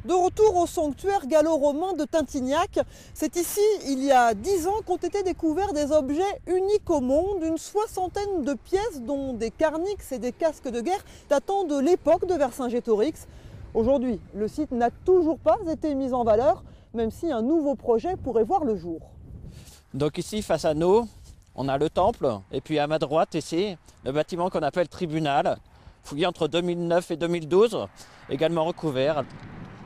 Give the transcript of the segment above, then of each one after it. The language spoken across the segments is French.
De retour au sanctuaire gallo-romain de Tintignac, c'est ici, il y a 10 ans, qu'ont été découverts des objets uniques au monde, une soixantaine de pièces, dont des carnixes et des casques de guerre datant de l'époque de Vercingétorix. Aujourd'hui, le site n'a toujours pas été mis en valeur, même si un nouveau projet pourrait voir le jour. Donc ici, face à nous, on a le temple, et puis à ma droite, ici, le bâtiment qu'on appelle tribunal, fouillé entre 2009 et 2012, également recouvert.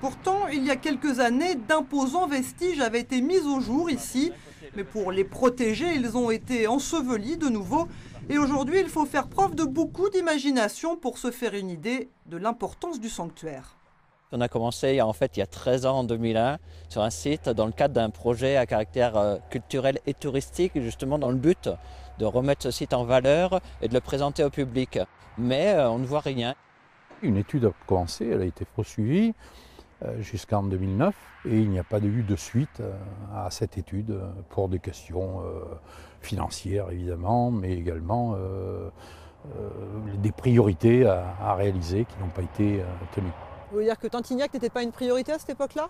Pourtant, il y a quelques années, d'imposants vestiges avaient été mis au jour ici. Mais pour les protéger, ils ont été ensevelis de nouveau. Et aujourd'hui, il faut faire preuve de beaucoup d'imagination pour se faire une idée de l'importance du sanctuaire. On a commencé il y a 13 ans, en 2001, sur un site dans le cadre d'un projet à caractère culturel et touristique, justement dans le but de remettre ce site en valeur et de le présenter au public. Mais on ne voit rien. Une étude a commencé, elle a été poursuivie jusqu'en 2009 et il n'y a pas eu de suite à cette étude pour des questions financières évidemment, mais également des priorités à réaliser qui n'ont pas été tenues. Vous voulez dire que Tintignac n'était pas une priorité à cette époque-là?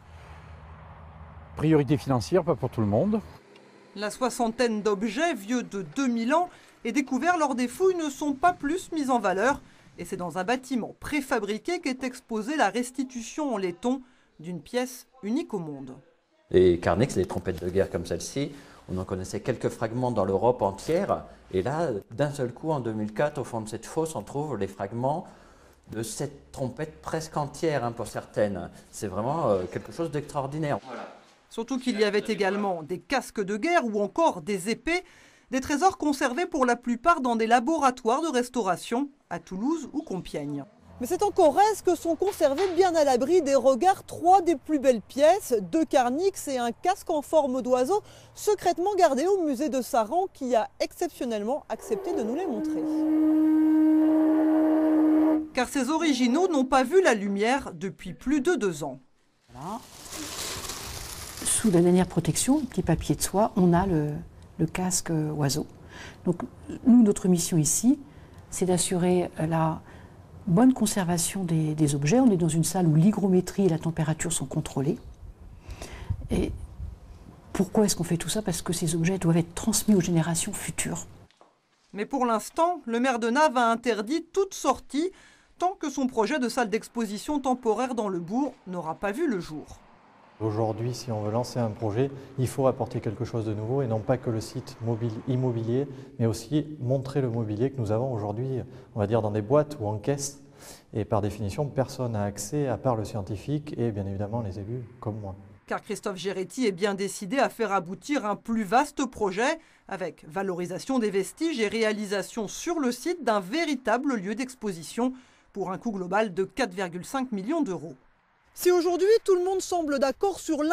Priorité financière, pas pour tout le monde. La soixantaine d'objets vieux de 2000 ans et découverts lors des fouilles ne sont pas plus mis en valeur. Et c'est dans un bâtiment préfabriqué qu'est exposée la restitution en laiton d'une pièce unique au monde. Les carnixes, les trompettes de guerre comme celle-ci, on en connaissait quelques fragments dans l'Europe entière. Et là, d'un seul coup, en 2004, au fond de cette fosse, on trouve les fragments de cette trompette presque entière pour certaines. C'est vraiment quelque chose d'extraordinaire. Voilà. Surtout qu'il y avait également des casques de guerre ou encore des épées, des trésors conservés pour la plupart dans des laboratoires de restauration à Toulouse ou Compiègne. Mais c'est en Corrèze que sont conservés bien à l'abri des regards 3 des plus belles pièces, 2 carnixes et un casque en forme d'oiseau, secrètement gardé au musée de Saran qui a exceptionnellement accepté de nous les montrer. Car ces originaux n'ont pas vu la lumière depuis plus de 2 ans. Voilà. Sous la dernière protection, petit papier de soie, on a le casque oiseau. Donc nous, notre mission ici, c'est d'assurer la bonne conservation des objets. On est dans une salle où l'hygrométrie et la température sont contrôlées. Et pourquoi est-ce qu'on fait tout ça? Parce que ces objets doivent être transmis aux générations futures. Mais pour l'instant, le maire de Naves a interdit toute sortie tant que son projet de salle d'exposition temporaire dans le bourg n'aura pas vu le jour. Aujourd'hui, si on veut lancer un projet, il faut apporter quelque chose de nouveau et non pas que le site immobilier, mais aussi montrer le mobilier que nous avons aujourd'hui, on va dire dans des boîtes ou en caisse. Et par définition, personne n'a accès à part le scientifique et bien évidemment les élus comme moi. Car Christophe Géretti est bien décidé à faire aboutir un plus vaste projet avec valorisation des vestiges et réalisation sur le site d'un véritable lieu d'exposition pour un coût global de 4,5 millions d'euros. Si aujourd'hui tout le monde semble d'accord sur